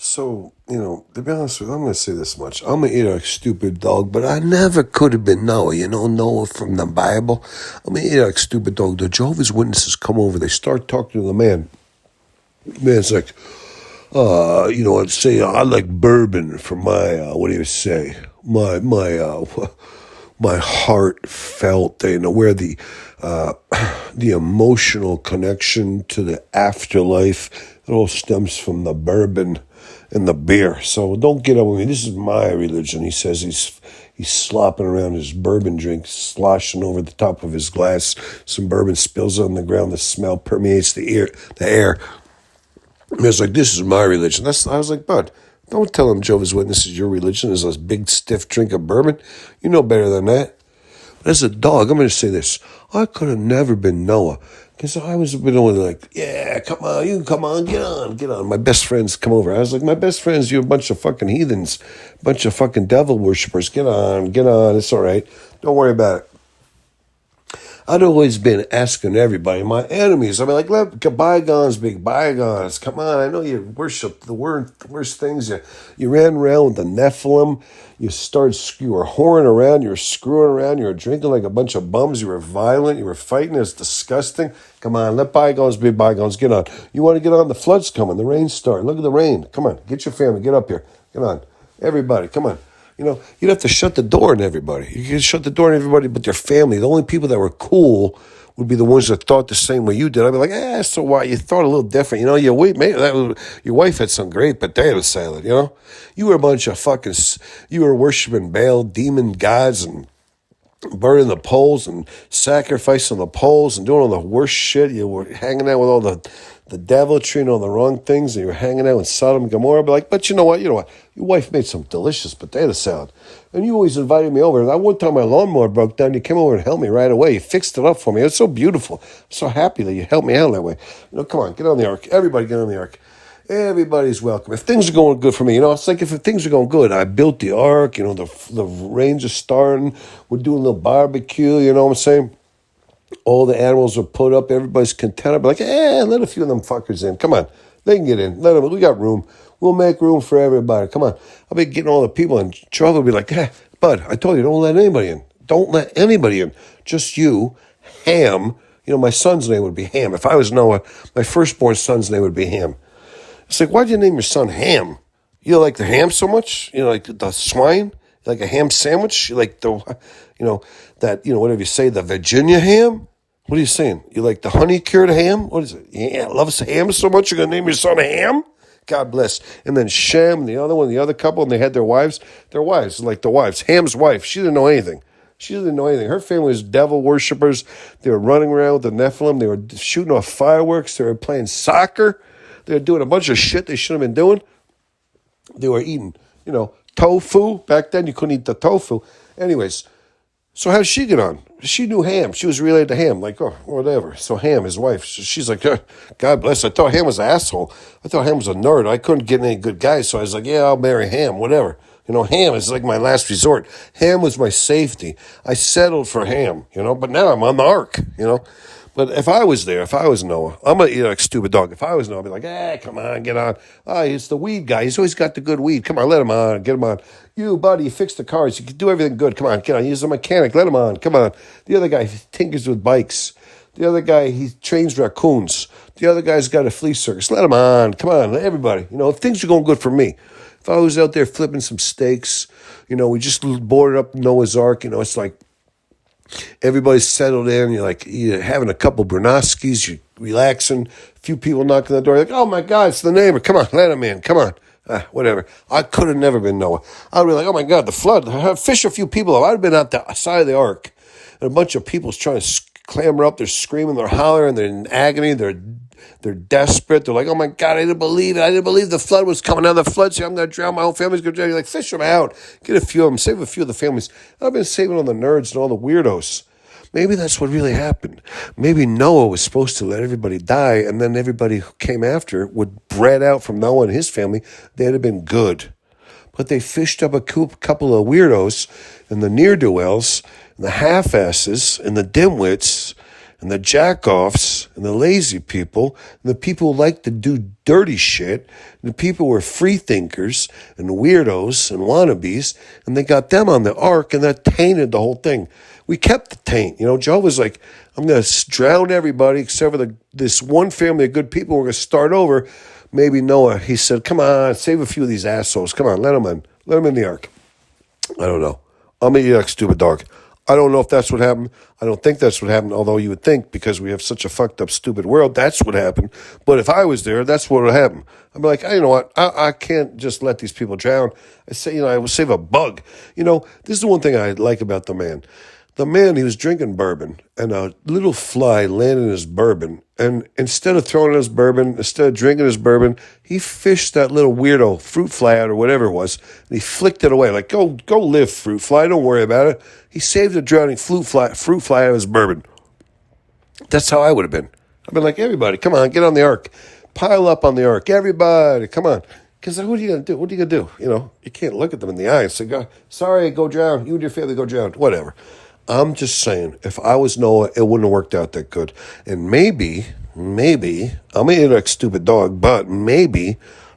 So, to be honest with you, I'm going to say this much. I'm an Iraq stupid dog, but I never could have been Noah. Noah from the Bible. I'm an Iraq stupid dog. The Jehovah's Witnesses come over. They start talking to the man. The man's like, I'd say I like bourbon for my, what do you say? My heartfelt, where the emotional connection to the afterlife, it all stems from the bourbon and the beer. So don't get up with me. This is my religion. He says he's slopping around his bourbon drink, sloshing over the top of his glass. Some bourbon spills on the ground. The smell permeates the air. And it's like, this is my religion. I was like, bud, don't tell him Jehovah's Witnesses your religion is a big stiff drink of bourbon. You know better than that. But as a dog, I'm going to say this. I could have never been Noah. Because I was a bit like, yeah, come on, get on. My best friends come over. I was like, my best friends, you're a bunch of fucking heathens, a bunch of fucking devil worshippers. Get on, it's all right. Don't worry about it. I'd always been asking everybody, my enemies, let bygones be bygones. Come on, I know you worship the worst things. You ran around with the Nephilim. You were whoring around. You were screwing around. You were drinking like a bunch of bums. You were violent. You were fighting. It's disgusting. Come on, let bygones be bygones. Get on. You want to get on? The flood's coming. The rain's starting. Look at the rain. Come on, get your family. Get up here. Get on. Everybody, come on. You'd have to shut the door on everybody. You could shut the door on everybody but their family. The only people that were cool would be the ones that thought the same way you did. I'd be like, so what? You thought a little different. Your wife had some great potato salad, You were a bunch of you were worshiping Baal, demon gods, and burning the poles and sacrificing the poles and doing all the worst shit. You were hanging out with all the deviltry and all the wrong things, and you were hanging out with Sodom and Gomorrah. But but you know what? Your wife made some delicious potato salad, and you always invited me over. That one time my lawnmower broke down, you came over and helped me right away. You fixed it up for me. It was so beautiful. I'm so happy that you helped me out that way. Come on, get on the ark. Everybody get on the ark. Everybody's welcome. If things are going good for me, it's like if things are going good, I built the ark, the rains are starting, we're doing a little barbecue, you know what I'm saying? All the animals are put up, everybody's content. I'll be like, let a few of them fuckers in. Come on, they can get in. Let them, we got room. We'll make room for everybody. Come on. I'll be getting all the people in. Charlie will be like, bud, I told you, don't let anybody in. Don't let anybody in. Just you, Ham. My son's name would be Ham. If I was Noah, my firstborn son's name would be Ham. It's like, why'd you name your son Ham? You like the ham so much? Like the swine? You like a ham sandwich? You like the, whatever you say, the Virginia ham? What are you saying? You like the honey cured ham? What is it? Yeah, loves ham so much you're going to name your son Ham? God bless. And then Shem, the other couple, and they had their wives, like the wives. Ham's wife, she didn't know anything. Her family was devil worshippers. They were running around with the Nephilim. They were shooting off fireworks. They were playing soccer. They were doing a bunch of shit they shouldn't have been doing. They were eating, tofu. Back then, you couldn't eat the tofu. Anyways, so how did she get on? She knew Ham. She was related to Ham. Like, whatever. So Ham, his wife, she's like, God bless. I thought Ham was an asshole. I thought Ham was a nerd. I couldn't get any good guys. So I was like, yeah, I'll marry Ham, whatever. Ham is like my last resort. Ham was my safety. I settled for Ham, but now I'm on the ark, But if I was Noah, I'm going to eat like a stupid dog. If I was Noah, I'd be like, come on, get on. It's the weed guy. He's always got the good weed. Come on, let him on. Get him on. You, buddy, you fix the cars. You can do everything good. Come on, get on. He's a mechanic. Let him on. Come on. The other guy tinkers with bikes. The other guy, he trains raccoons. The other guy's got a flea circus. Let him on. Come on, everybody. If things are going good for me. If I was out there flipping some steaks, we just boarded up Noah's Ark. It's like, everybody's settled in. You're having a couple Brunoskis. You're relaxing. A few people knocking on the door. You're like, oh, my God, it's the neighbor. Come on, let him in. Come on. Whatever. I could have never been Noah. I would be like, oh, my God, the flood. Fish a few people up. I'd have been out the side of the ark. And a bunch of people's trying to clamber up. They're screaming. They're hollering. They're in agony. They're desperate. They're like, oh, my God, I didn't believe it. I didn't believe the flood was coming. Now the flood's here. I'm going to drown. My whole family's going to drown. You're like, fish them out. Get a few of them. Save a few of the families. I've been saving all the nerds and all the weirdos. Maybe that's what really happened. Maybe Noah was supposed to let everybody die, and then everybody who came after would bred out from Noah and his family. They'd have been good. But they fished up a couple of weirdos and the ne'er-do-wells and the half-asses and the dimwits, and the jack-offs and the lazy people and the people who like to do dirty shit and the people who are free thinkers and weirdos and wannabes, and they got them on the ark, and that tainted the whole thing. We kept the taint. Jehovah's like, I'm going to drown everybody except for this one family of good people. We're going to start over. Maybe Noah, he said, come on, save a few of these assholes. Come on, let them in. Let them in the ark. I don't know. I'm going to eat like stupid dog. I don't know if that's what happened. I don't think that's what happened, although you would think because we have such a fucked up, stupid world, that's what happened. But if I was there, that's what would happen. I'd be like, you know what? I can't just let these people drown. I say, I will save a bug. This is the one thing I like about the man. The man, he was drinking bourbon, and a little fly landed in his bourbon. And instead of throwing in his bourbon, instead of drinking his bourbon, he fished that little weirdo fruit fly out or whatever it was, and he flicked it away. Like, go live, fruit fly. Don't worry about it. He saved a drowning fruit fly out of his bourbon. That's how I would have been. I've been like, everybody, come on, get on the ark. Pile up on the ark. Everybody, come on. Because what are you going to do? What are you going to do? You can't look at them in the eye and say, sorry, go drown. You and your family go drown. Whatever. I'm just saying, if I was Noah, it wouldn't have worked out that good. And maybe, I'm going to eat like a stupid dog, but maybe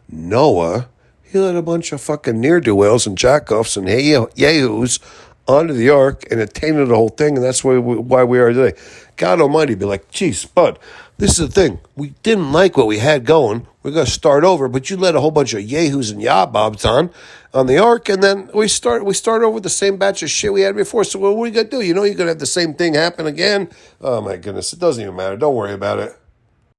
Noah, he let a bunch of fucking ne'er-do-wells and jack-offs and yahoos onto the ark, and it tainted the whole thing, and that's why we are today. God Almighty be like, geez, bud, this is the thing. We didn't like what we had going. We're going to start over, but you let a whole bunch of yahoos and yabobs on the ark, and then we start over with the same batch of shit we had before. So what are we going to do? You're going to have the same thing happen again? Oh, my goodness. It doesn't even matter. Don't worry about it.